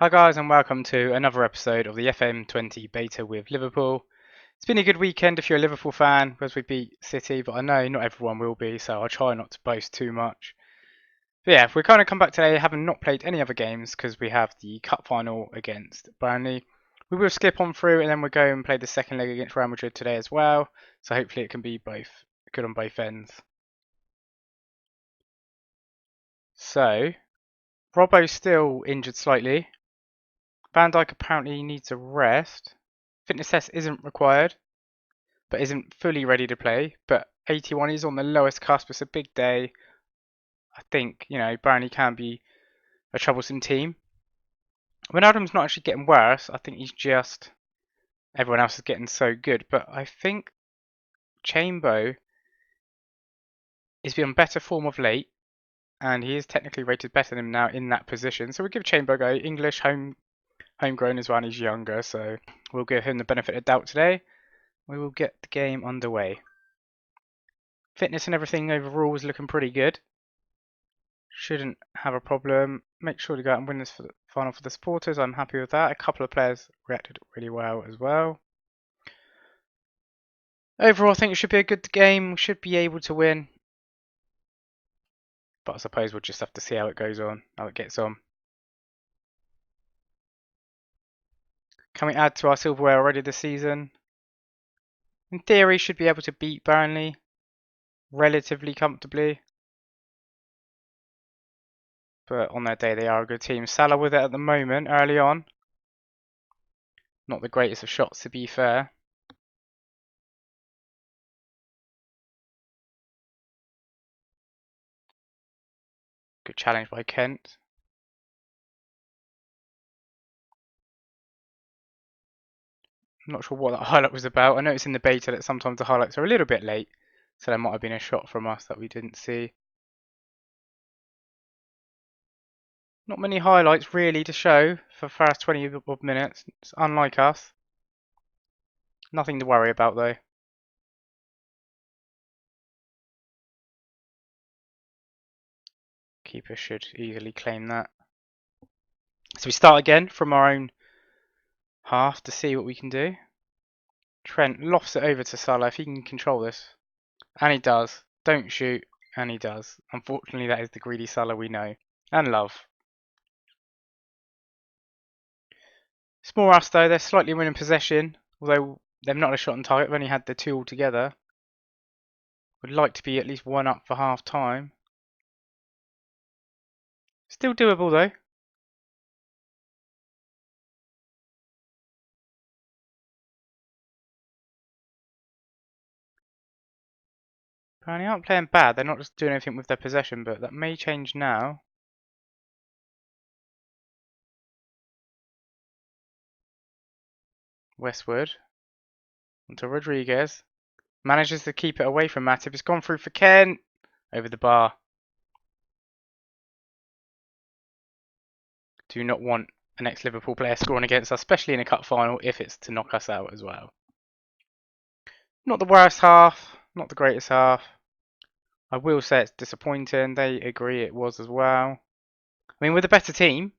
Hi guys and welcome to another episode of the FM20 beta with Liverpool. It's been a good weekend if you're a Liverpool fan because we beat City, but I know not everyone will be, so I'll try not to boast too much. But yeah, we're kind of come back today having not played any other games because we have the cup final against Burnley. We will skip on through and then we'll go and play the second leg against Real Madrid today as well, so hopefully it can be both good on both ends. So, Robbo's still injured slightly. Van Dijk apparently needs a rest. Fitness test isn't required, but isn't fully ready to play. But 81 is on the lowest cusp. It's a big day. I think, Burnley can be a troublesome team. When Adam's not actually getting worse, I think he's just everyone else is getting so good. But I think Chambo is on better form of late, and he is technically rated better than him now in that position. So we'll give Chambo a go. English, homegrown as well, and he's younger, so we'll give him the benefit of doubt today. We will get the game underway. Fitness and everything overall is looking pretty good. Shouldn't have a problem. Make sure to go out and win this final for the supporters. I'm happy with that. A couple of players reacted really well as well. Overall, I think it should be a good game. We should be able to win. But I suppose we'll just have to see how it goes on, how it gets on. Can we add to our silverware already this season? In theory, should be able to beat Burnley relatively comfortably. But on their day, they are a good team. Salah with it at the moment, early on. Not the greatest of shots, to be fair. Good challenge by Kent. I'm not sure what that highlight was about. I noticed in the beta that sometimes the highlights are a little bit late, so there might have been a shot from us that we didn't see. Not many highlights really to show for the first 20 odd minutes. It's unlike us. Nothing to worry about though. Keeper should easily claim that. So we start again from our own half to see what we can do. Trent lofts it over to Salah if he can control this. And he does. Don't shoot. And he does. Unfortunately, that is the greedy Salah we know and love. Small us though, they're slightly winning possession, although they've not had a shot on target, they've only had the two altogether. Would like to be at least one up for half time. Still doable though. Apparently aren't playing bad, they're not just doing anything with their possession, but that may change now. Westwood. Onto Rodriguez. Manages to keep it away from Matip. It's gone through for Kent. Over the bar. Do not want an ex-Liverpool player scoring against us, especially in a cup final, if it's to knock us out as well. Not the worst half, not the greatest half. I will say it's disappointing. They agree it was as well. I mean, we're the better team.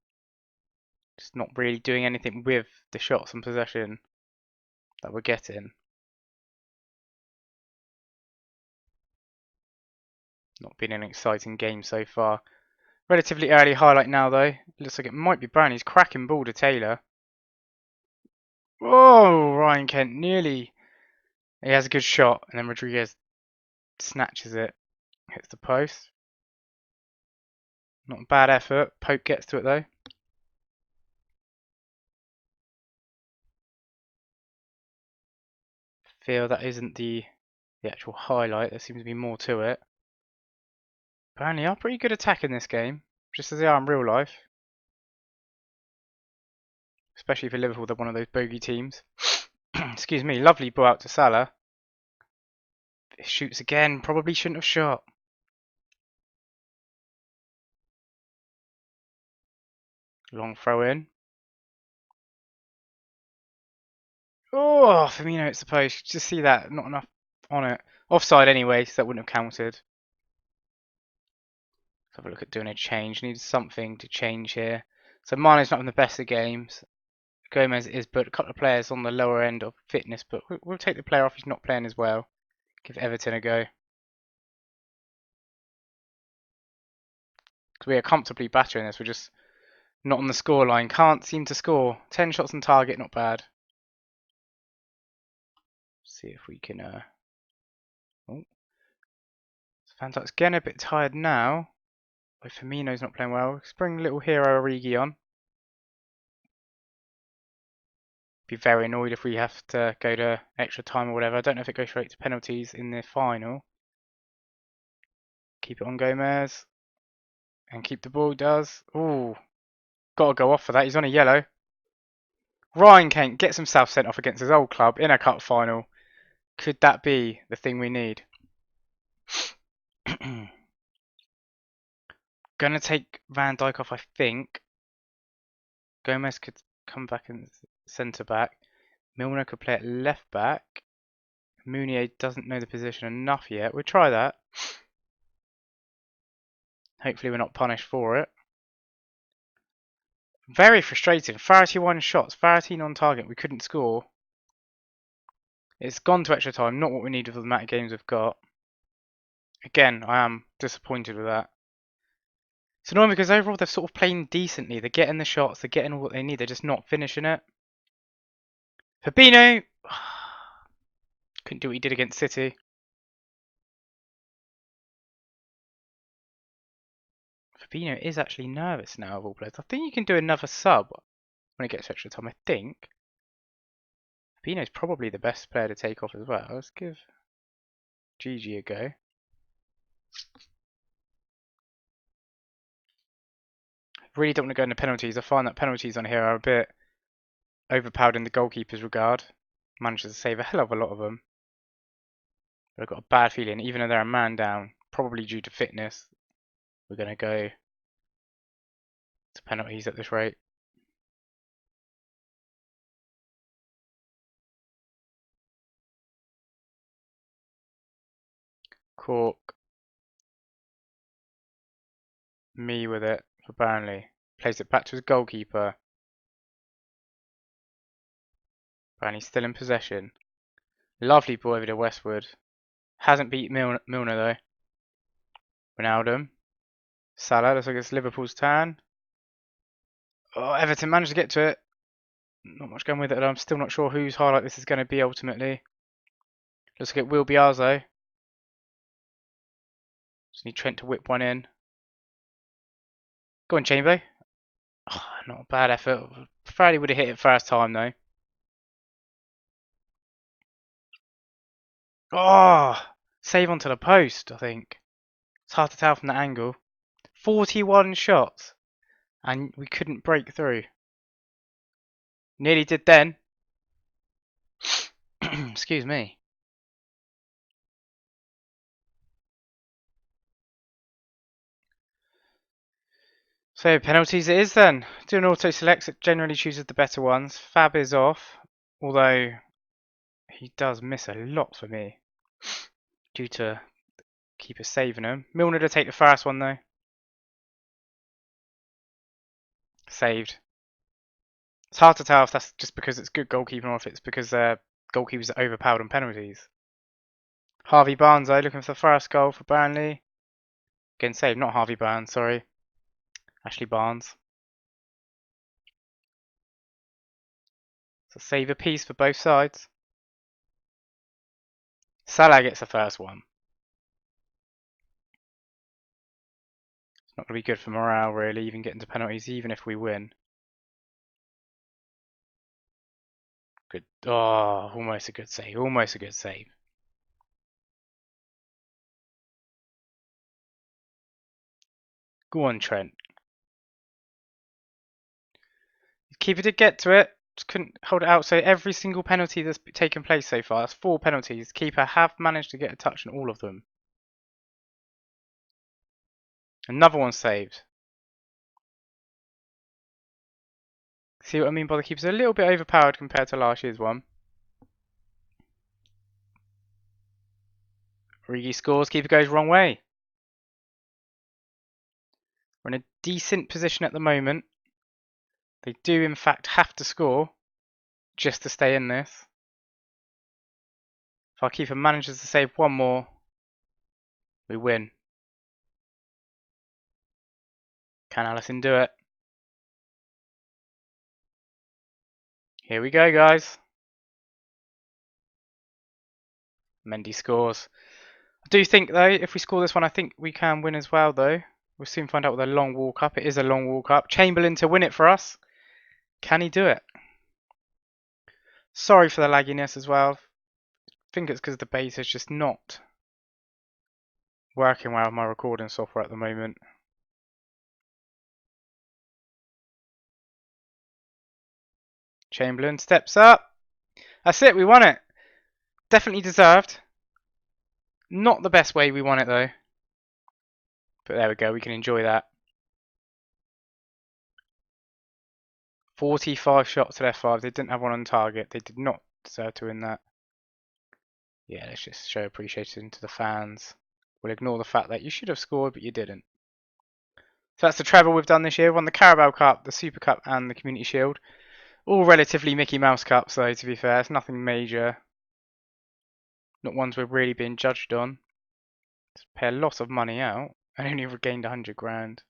Just not really doing anything with the shots and possession that we're getting. Not been an exciting game so far. Relatively early highlight now though. Looks like it might be Brownie's cracking ball to Taylor. Oh, Ryan Kent nearly. He has a good shot and then Rodriguez snatches it. Hits the post. Not a bad effort. Pope gets to it though. Feel that isn't the actual highlight. There seems to be more to it. Burnley are pretty good attacking this game, just as they are in real life. Especially for Liverpool, they're one of those bogey teams. Excuse me, lovely ball out to Salah. It shoots again, probably shouldn't have shot. Long throw in. Oh, Firmino it's supposed. Just see that, not enough on it. Offside anyway, so that wouldn't have counted. Let's have a look at doing a change. Needs something to change here. So Mane's not having the best of games. Gomez is, but a couple of players on the lower end of fitness. But we'll take the player off who's not playing as well. Give Everton a go. Because we are comfortably battering this. We're just not on the score line. Can't seem to score. 10 shots on target, not bad. See if we can. Oh, Van Dijk's getting a bit tired now. Like Firmino's not playing well. Let's bring little hero Origi on. Be very annoyed if we have to go to extra time or whatever. I don't know if it goes straight to penalties in the final. Keep it on Gomez. And keep the ball, does. Ooh. Gotta go off for that. He's on a yellow. Ryan Kent gets himself sent off against his old club in a cup final. Could that be the thing we need? Gonna take Van Dijk off, I think. Gomez could come back in centre back. Milner could play at left back. Mounier doesn't know the position enough yet. We'll try that. Hopefully we're not punished for it. Very frustrating. 31 shots, 13 on target. We couldn't score. It's gone to extra time. Not what we need with the amount of games we've got. Again, I am disappointed with that. It's annoying because overall they're sort of playing decently. They're getting the shots. They're getting all what they need. They're just not finishing it. Fabinho! Couldn't do what he did against City. Fabinho is actually nervous now of all players. I think you can do another sub when it gets extra time, I think. Fabinho's probably the best player to take off as well. Let's give Gigi a go. Really don't want to go into penalties. I find that penalties on here are a bit overpowered in the goalkeeper's regard. Manages to save a hell of a lot of them. But I've got a bad feeling, even though they're a man down, probably due to fitness, we're going to go to penalties at this rate. Cork. Me with it for Burnley. Plays it back to his goalkeeper. Burnley's still in possession. Lovely ball over to Westwood. Hasn't beat Milner though. Ronaldo. Salah, looks like it's Liverpool's turn. Oh, Everton managed to get to it. Not much going with it, I'm still not sure whose highlight this is going to be ultimately. Looks like it will be ours though. Just need Trent to whip one in. Go on, Chamber. Oh, not a bad effort. Prefer he would have hit it first time though. Oh, save onto the post, I think. It's hard to tell from the angle. 41 shots, and we couldn't break through. Nearly did then. Excuse me. So penalties it is then. Do an auto select, it generally chooses the better ones. Fab is off, although he does miss a lot for me due to keeper saving him. Milner to take the first one though. Saved. It's hard to tell if that's just because it's good goalkeeping or if it's because goalkeepers are overpowered on penalties. Harvey Barnes though, looking for the first goal for Burnley. Again saved, not Harvey Barnes, sorry. Ashley Barnes. So save a piece for both sides. Salah gets the first one. It's not going to be good for morale really, even getting to penalties, even if we win. Good. Oh, almost a good save. Almost a good save. Go on, Trent. Keeper did get to it. Just couldn't hold it out. So every single penalty that's taken place so far, that's 4 penalties. Keeper have managed to get a touch on all of them. Another one saved. See what I mean by the keeper's a little bit overpowered compared to last year's one. Origi scores, keeper goes wrong way. We're in a decent position at the moment. They do, in fact, have to score just to stay in this. If our keeper manages to save one more, we win. Can Alisson do it? Here we go, guys. Mendy scores. I do think, though, if we score this one, I think we can win as well, though. We'll soon find out with a long walk up. It is a long walk up. Chamberlain to win it for us. Can he do it? Sorry for the lagginess as well. I think it's because the beta is just not working well with my recording software at the moment. Chamberlain steps up. That's it, we won it. Definitely deserved. Not the best way we won it though. But there we go, we can enjoy that. 45 shots at F5. They didn't have one on target. They did not deserve to win that. Yeah, let's just show appreciation to the fans. We'll ignore the fact that you should have scored, but you didn't. So that's the treble we've done this year. We've won the Carabao Cup, the Super Cup, and the Community Shield. All relatively Mickey Mouse Cups, though, to be fair. It's nothing major. Not ones we're really being judged on. Just pay a lot of money out and only regained 100 grand.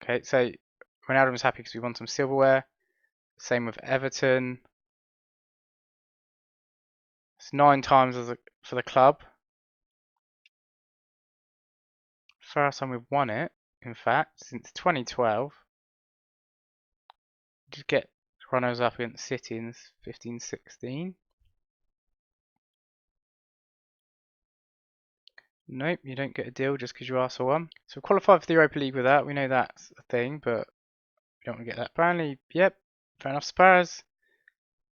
Okay, so Ronaldo was happy because we won some silverware. Same with Everton. It's 9 times for the club. First time we've won it, in fact, since 2012. Just get runners up against City in 15-16. Nope, you don't get a deal just because you ask for one. So we qualified for the Europa League with that. We know that's a thing, but we don't want to get that. Burnley, yep, fair enough. Spurs,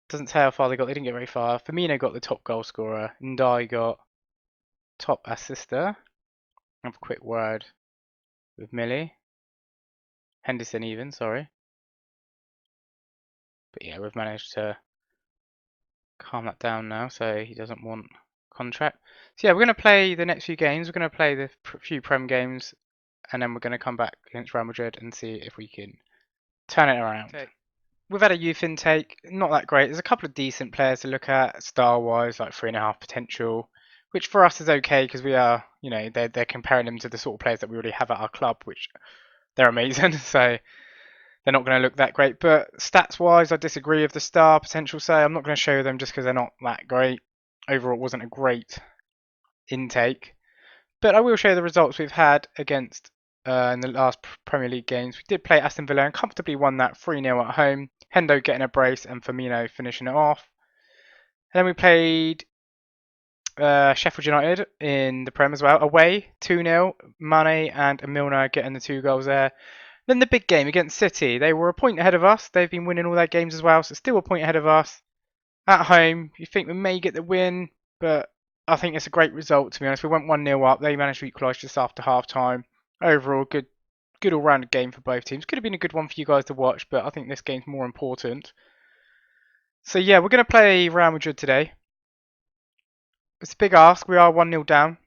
doesn't say how far they got. They didn't get very far. Firmino got the top goal scorer. Ndai got top assister. Have a quick word with Millie. Henderson even, sorry. But yeah, we've managed to calm that down now, so he doesn't want contract. So yeah, we're going to play the next few games. We're going to play the few Prem games, and then we're going to come back against Real Madrid and see if we can turn it around. Okay. We've had a youth intake, not that great. There's a couple of decent players to look at, star-wise, like 3.5 potential, which for us is okay because we are, you know, they're comparing them to the sort of players that we already have at our club, which they're amazing. So they're not going to look that great. But stats-wise, I disagree with the star potential. So I'm not going to show them just because they're not that great. Overall, it wasn't a great intake. But I will show you the results we've had against in the last Premier League games. We did play Aston Villa and comfortably won that 3-0 at home. Hendo getting a brace and Firmino finishing it off. And then we played Sheffield United in the Prem as well. Away, 2-0. Mane and Milner getting the 2 goals there. Then the big game against City. They were a point ahead of us. They've been winning all their games as well, so still a point ahead of us. At home, you think we may get the win, but I think it's a great result, to be honest. We went 1-0 up. They managed to equalise just after half-time. Overall, good all-rounded game for both teams. Could have been a good one for you guys to watch, but I think this game's more important. So yeah, we're going to play Real Madrid today. It's a big ask. We are 1-0 down.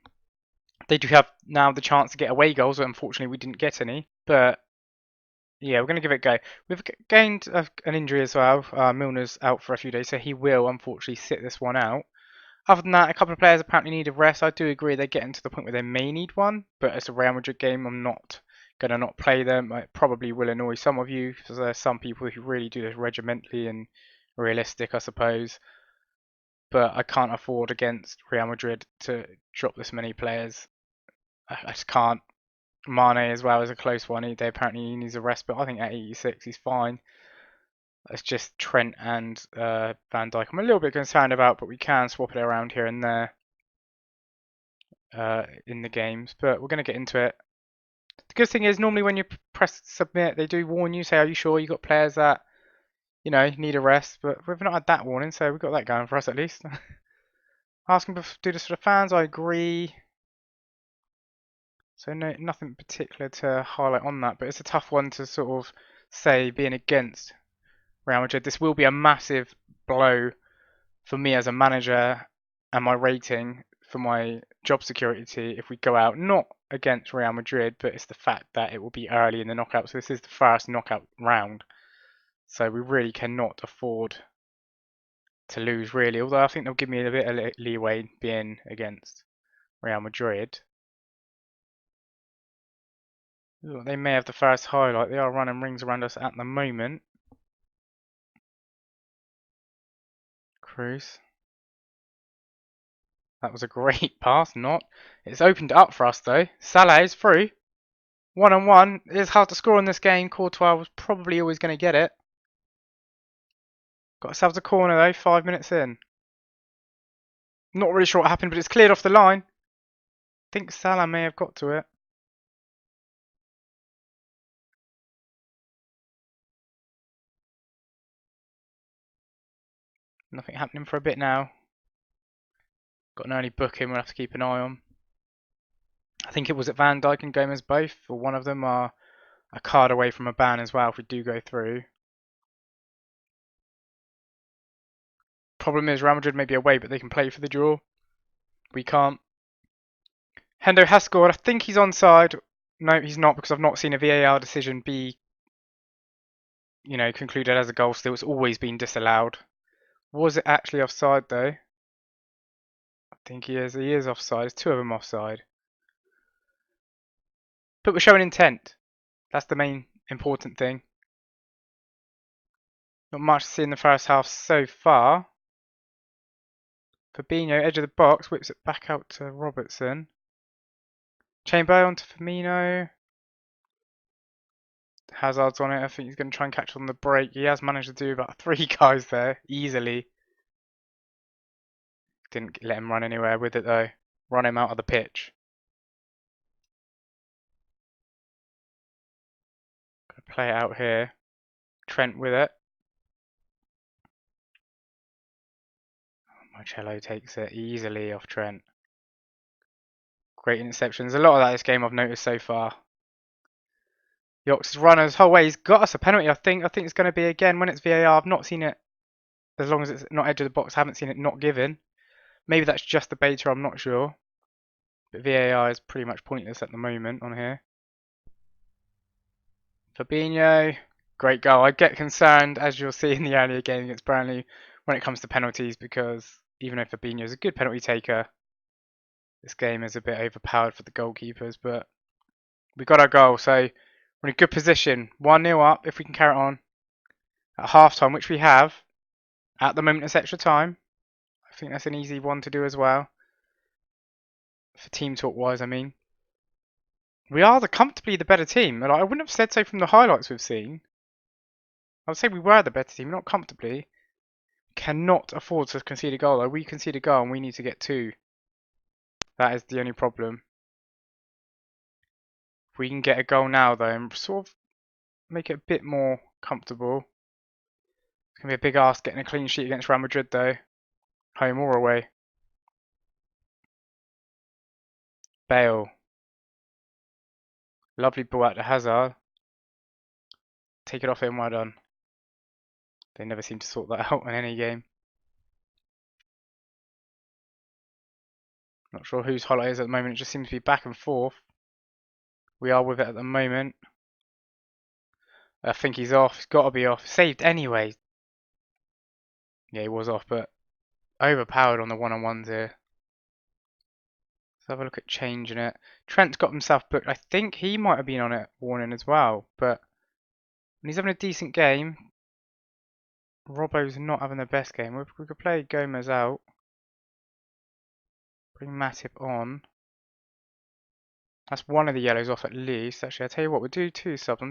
They do have now the chance to get away goals, but unfortunately we didn't get any. But yeah, we're going to give it a go. We've gained an injury as well. Milner's out for a few days, so he will unfortunately sit this one out. Other than that, a couple of players apparently need a rest. I do agree they're getting to the point where they may need one, but it's a Real Madrid game. I'm not going to not play them. It probably will annoy some of you, because there's some people who really do this regimentally and realistic, I suppose. But I can't afford against Real Madrid to drop this many players. I just can't. Mane as well is a close one. They apparently needs a rest, but I think at 86 he's fine. It's just Trent and Van Dijk I'm a little bit concerned about, but we can swap it around here and there in the games. But we're going to get into it. The good thing is normally when you press submit, they do warn you, say, are you sure you got players that, you know, need a rest? But we've not had that warning, so we've got that going for us at least. Asking to do this for the fans, I agree. So no, nothing particular to highlight on that, but it's a tough one to sort of say being against Real Madrid. This will be a massive blow for me as a manager and my rating for my job security if we go out, not against Real Madrid, but it's the fact that it will be early in the knockout. So this is the first knockout round. So we really cannot afford to lose, really. Although I think they'll give me a bit of leeway being against Real Madrid. Look, they may have the first highlight. They are running rings around us at the moment. Cruz. That was a great pass, not. It's opened up for us though. Salah is through. 1-on-1. It's hard to score in this game. Courtois was probably always going to get it. Got ourselves a corner though, 5 minutes in. Not really sure what happened, but it's cleared off the line. I think Salah may have got to it. Nothing happening for a bit now. Got an early booking we'll have to keep an eye on. I think it was at Van Dijk and Gomez both, or one of them are a card away from a ban as well if we do go through. Problem is Real Madrid may be away, but they can play for the draw. We can't. Hendo has scored. I think he's onside. No, he's not, because I've not seen a VAR decision be, concluded as a goal still. It's always been disallowed. Was it actually offside though? I think he is. He is offside. There's two of them offside. But we're showing intent. That's the main important thing. Not much to see in the first half so far. Fabinho, edge of the box, whips it back out to Robertson. Chamber onto Firmino. Hazard's on it. I think he's going to try and catch on the break. He has managed to do about 3 guys there easily. Didn't let him run anywhere with it though. Run him out of the pitch. Gonna play it out here. Trent with it. Marcello takes it easily off Trent. Great interceptions. A lot of that this game I've noticed so far. Yox's runners whole way. He's got us a penalty, I think. I think it's going to be again when it's VAR. I've not seen it, as long as it's not edge of the box, I haven't seen it not given. Maybe that's just the beta, I'm not sure. But VAR is pretty much pointless at the moment on here. Fabinho, great goal. I get concerned, as you'll see in the earlier game against Burnley, when it comes to penalties, because even though Fabinho is a good penalty taker, this game is a bit overpowered for the goalkeepers. But we got our goal, so we're in a good position. 1-0 up if we can carry it on at half time, which we have. At the moment, it's extra time. I think that's an easy one to do as well. For team talk wise, I mean. We are comfortably the better team. I wouldn't have said so from the highlights we've seen. I would say we were the better team, not comfortably. Cannot afford to concede a goal though. We concede a goal and we need to get 2. That is the only problem. If we can get a goal now though and sort of make it a bit more comfortable. It's going to be a big ask getting a clean sheet against Real Madrid though. Home or away. Bale. Lovely ball out to Hazard. Take it off him, well done. They never seem to sort that out in any game. Not sure whose highlight is at the moment. It just seems to be back and forth. We are with it at the moment. I think he's off. He's got to be off. Saved anyway. Yeah, he was off, but overpowered on the one-on-ones here. Let's have a look at changing it. Trent's got himself booked. I think he might have been on it, warning as well. But when he's having a decent game, Robbo's not having the best game. We could play Gomez out. Bring Matip on. That's one of the yellows off at least. Actually, I'll tell you what, we'll do 2 subs.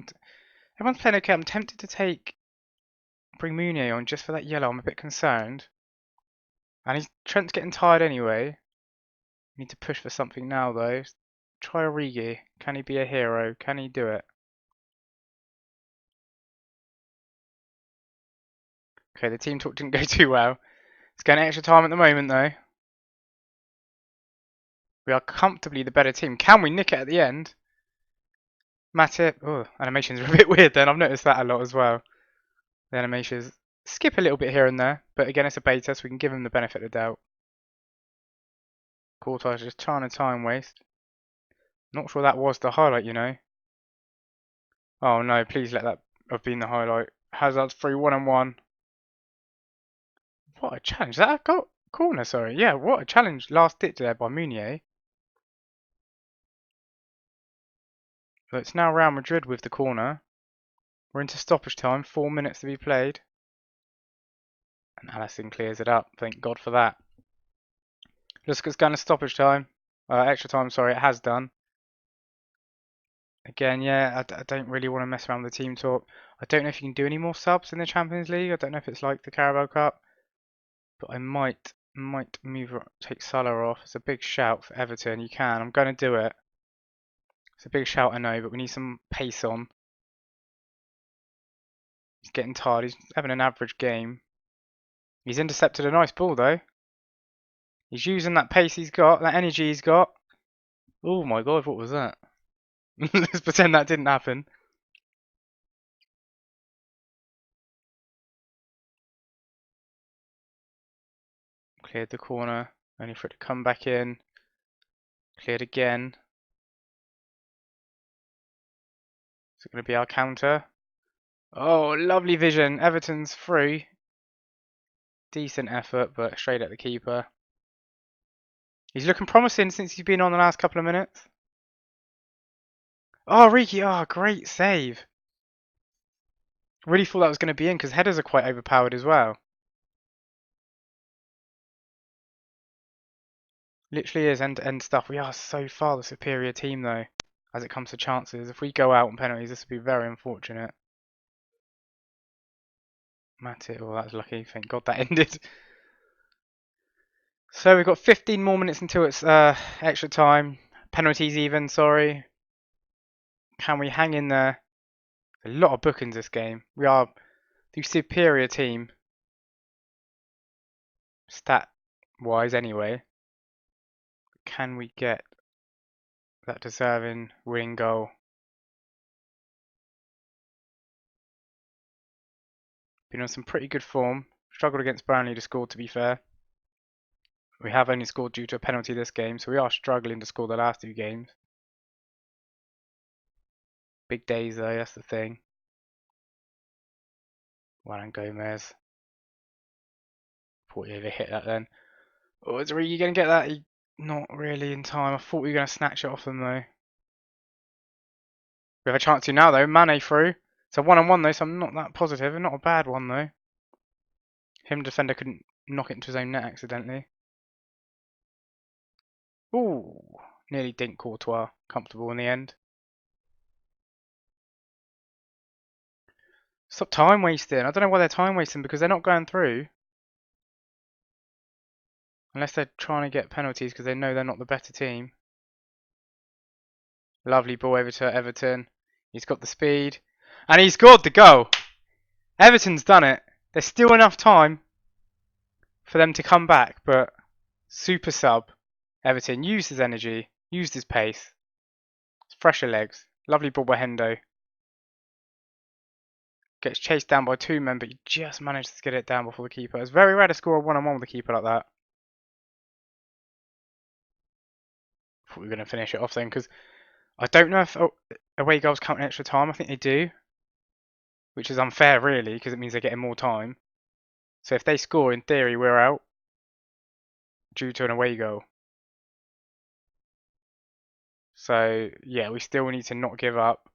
Everyone's playing okay. I'm tempted to bring Meunier on just for that yellow. I'm a bit concerned. And Trent's getting tired anyway. We need to push for something now though. Try Origi. Can he be a hero? Can he do it? Okay, the team talk didn't go too well. It's going extra time at the moment though. We are comfortably the better team. Can we nick it at the end? Matip. Oh, animations are a bit weird then. I've noticed that a lot as well. The animations skip a little bit here and there. But again, it's a beta, so we can give them the benefit of the doubt. Courtois just trying to time waste. Not sure that was the highlight, you know. Oh no, please let that have been the highlight. Hazard's through 1-on-1. What a challenge. Is that a corner, sorry. Yeah, what a challenge. Last ditch there by Meunier. So it's now Real Madrid with the corner. We're into stoppage time, 4 minutes to be played. And Alisson clears it up. Thank God for that. Looks like it's going to stoppage time. Extra time, sorry, it has done. Again, yeah, I don't really want to mess around with the team talk. I don't know if you can do any more subs in the Champions League. I don't know if it's like the Carabao Cup. But I might take Salah off. It's a big shout for Everton. You can. I'm going to do it. It's a big shout, I know, but we need some pace on. He's getting tired. He's having an average game. He's intercepted a nice ball, though. He's using that pace he's got, that energy he's got. Oh my God, what was that? Let's pretend that didn't happen. Cleared the corner, only for it to come back in. Cleared again. Is it going to be our counter? Oh, lovely vision. Everton's through. Decent effort, but straight at the keeper. He's looking promising since he's been on the last couple of minutes. Oh, Riki, oh, great save. Really thought that was going to be in because headers are quite overpowered as well. Literally is end-to-end stuff. We are so far the superior team though, as it comes to chances. If we go out on penalties, this would be very unfortunate. Matip, oh, that's lucky. Thank God that ended. So we've got 15 more minutes until it's extra time. Penalties even, sorry. Can we hang in there? A lot of bookings this game. We are the superior team. Stat-wise anyway. Can we get that deserving winning goal? Been on some pretty good form. Struggled against Burnley to score, to be fair. We have only scored due to a penalty this game, so we are struggling to score the last two games. Big days though, that's the thing. Juan Gomez. Thought he over hit that then. Oh, is Origi going to get that? Not really in time. I thought we were going to snatch it off them though. We have a chance to now though. Mane through. It's a 1-on-1 though, so I'm not that positive. Not a bad one though. Him defender couldn't knock it into his own net accidentally. Ooh, nearly dinked Courtois. Comfortable in the end. Stop time wasting. I don't know why they're time wasting because they're not going through. Unless they're trying to get penalties because they know they're not the better team. Lovely ball over to Everton. He's got the speed. And he scored the goal. Everton's done it. There's still enough time for them to come back, but super sub. Everton used his energy, used his pace. Fresher legs. Lovely ball by Hendo. Gets chased down by two men, but he just managed to get it down before the keeper. It's very rare to score a 1-on-1 with a keeper like that. Thought we were going to finish it off then, because I don't know if away goals count in extra time. I think they do, which is unfair really, because it means they're getting more time. So if they score, in theory, we're out due to an away goal. So yeah, we still need to not give up.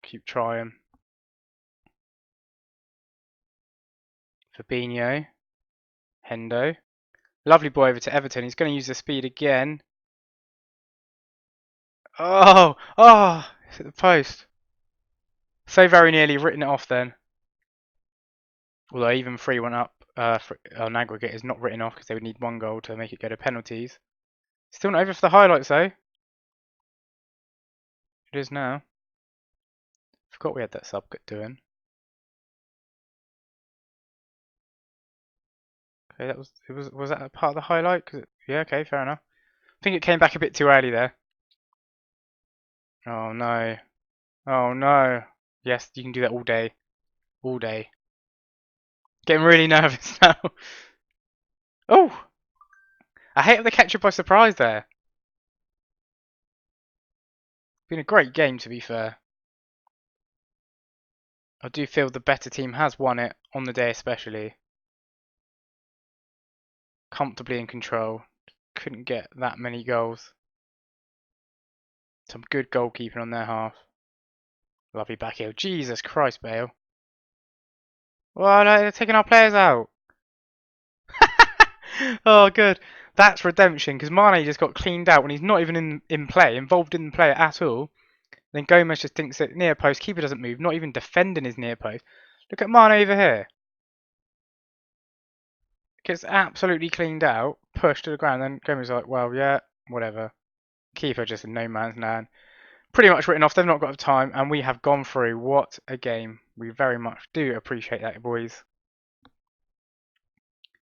Keep trying. Fabinho. Hendo. Lovely ball over to Everton. He's going to use the speed again. Oh! Oh! It's at the post. So very nearly written it off then. Although even 3 went up on aggregate is not written off because they would need 1 goal to make it go to penalties. Still not over for the highlights though. It is now. Forgot we had that sub doing. Okay, was that a part of the highlight? Yeah, okay, fair enough. I think it came back a bit too early there. Oh no. Oh no. Yes, you can do that all day. All day. Getting really nervous now. Oh! I hate how they catch you by surprise there. Been a great game, to be fair. I do feel the better team has won it on the day, especially. Comfortably in control. Couldn't get that many goals. Some good goalkeeping on their half. Lovely back heel. Jesus Christ, Bale. Well, no, they're taking our players out. Oh, good. That's redemption, because Mane just got cleaned out when he's not even in play, involved in the play at all. Then Gomez just thinks that near post, keeper doesn't move, not even defending his near post. Look at Mane over here. Gets absolutely cleaned out, pushed to the ground, then Gomez like, well, yeah, whatever. Keeper just in no man's land. Pretty much written off, they've not got the time, and we have gone through. What a game. We very much do appreciate that, boys.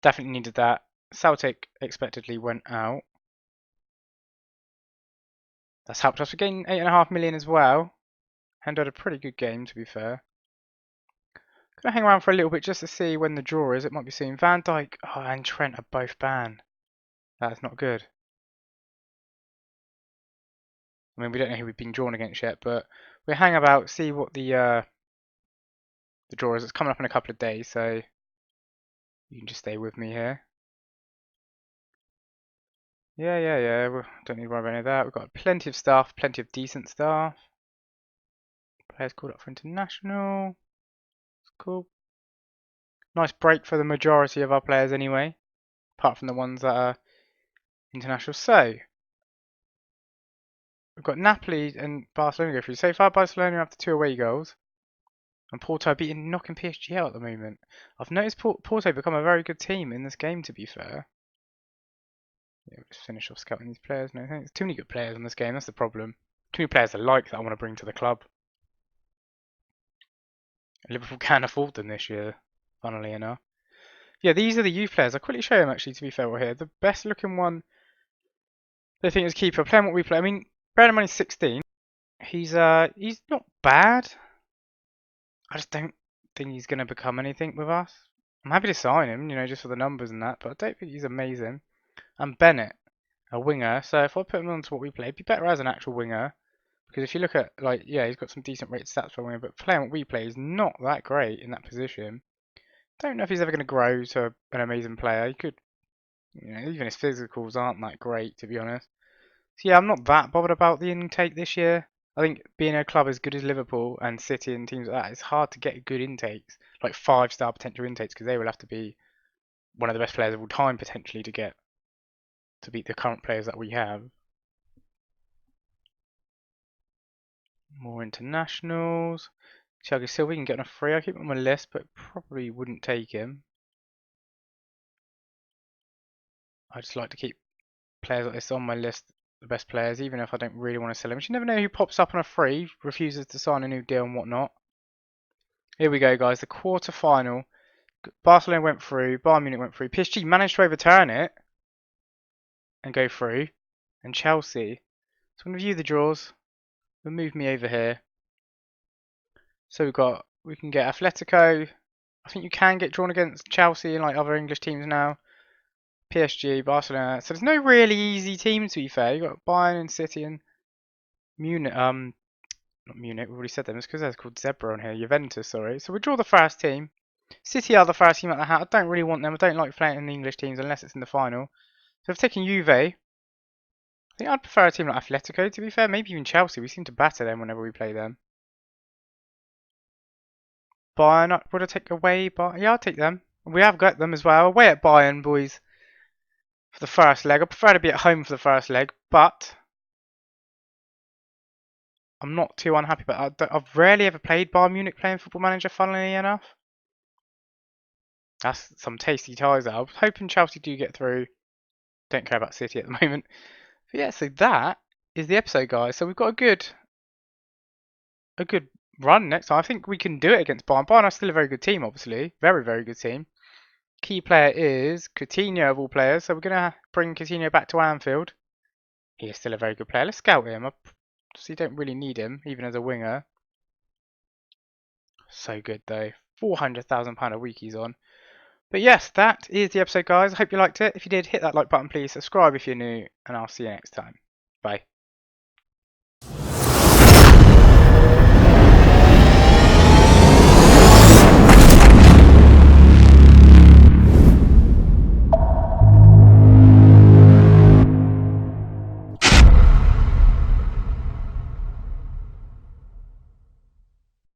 Definitely needed that. Celtic expectedly went out. That's helped us. We're getting 8.5 million as well. And had a pretty good game, to be fair. Gonna hang around for a little bit just to see when the draw is. It might be soon. Van Dijk and Trent are both banned. That's not good. I mean, we don't know who we've been drawn against yet, but we'll hang about, see what the draw is. It's coming up in a couple of days, so you can just stay with me here. Yeah. We don't need to worry about any of that. We've got plenty of staff, plenty of decent staff. Players called up for international. It's cool. Nice break for the majority of our players anyway, apart from the ones that are international. So, we've got Napoli and Barcelona go through. So far, Barcelona have the 2 away goals. And Porto knocking PSG out at the moment. I've noticed Porto become a very good team in this game, to be fair. Yeah, we'll just finish off scouting these players. No, there's too many good players in this game. That's the problem. Too many players alike that I want to bring to the club. Liverpool can't afford them this year, funnily enough. Yeah, these are the youth players. I'll quickly show them, actually, to be fair, here. The best looking one, I think, is keeper. Playing what we play. I mean, bear in mind he's 16. He's not bad. I just don't think he's going to become anything with us. I'm happy to sign him, just for the numbers and that, but I don't think he's amazing. And Bennett, a winger. So if I put him onto what we play, he'd be better as an actual winger. Because if you look at, he's got some decent rated stats for a winger, but playing what we play is not that great in that position. Don't know if he's ever going to grow to an amazing player. He could, even his physicals aren't that great, to be honest. So yeah, I'm not that bothered about the intake this year. I think being a club as good as Liverpool and City and teams like that, it's hard to get good intakes, like 5-star potential intakes, because they will have to be one of the best players of all time potentially to beat the current players that we have. More internationals. Thiago Silva can get on a free. I keep him on my list, but probably wouldn't take him. I just like to keep players like this on my list, the best players, even if I don't really want to sell him. You never know who pops up on a free, refuses to sign a new deal and whatnot. Here we go, guys. The quarter-final. Barcelona went through. Bayern Munich went through. PSG managed to overturn it and go through. And Chelsea. So I'm going to view the draws. We'll move me over here. So we can get Atletico. I think you can get drawn against Chelsea and other English teams now. PSG, Barcelona. So there's no really easy team, to be fair. You've got Bayern and City and Munich. Not Munich, we've already said them. It's because they're called Zebra on here. Juventus, sorry. So we draw the first team. City are the first team at the hat. I don't really want them. I don't like playing in the English teams unless it's in the final. So I've taken Juve. I think I'd prefer a team like Atletico, to be fair. Maybe even Chelsea. We seem to batter them whenever we play them. Bayern, would I take away? Yeah, I'll take them. We have got them as well. Away at Bayern, boys. For the first leg. I prefer to be at home for the first leg, but I'm not too unhappy about that. I've rarely ever played Bayern Munich playing Football Manager, funnily enough. That's some tasty ties there. I was hoping Chelsea do get through. Don't care about City at the moment. But yeah, so that is the episode, guys. So we've got a good run next time. I think we can do it against Bayern. Bayern are still a very good team, obviously. Very, very good team. Key player is Coutinho of all players. So we're going to bring Coutinho back to Anfield. He is still a very good player. Let's scout him. Obviously don't really need him, even as a winger. So good, though. £400,000 a week he's on. But yes, that is the episode, guys. I hope you liked it. If you did, hit that like button, please. Subscribe if you're new, and I'll see you next time. Bye.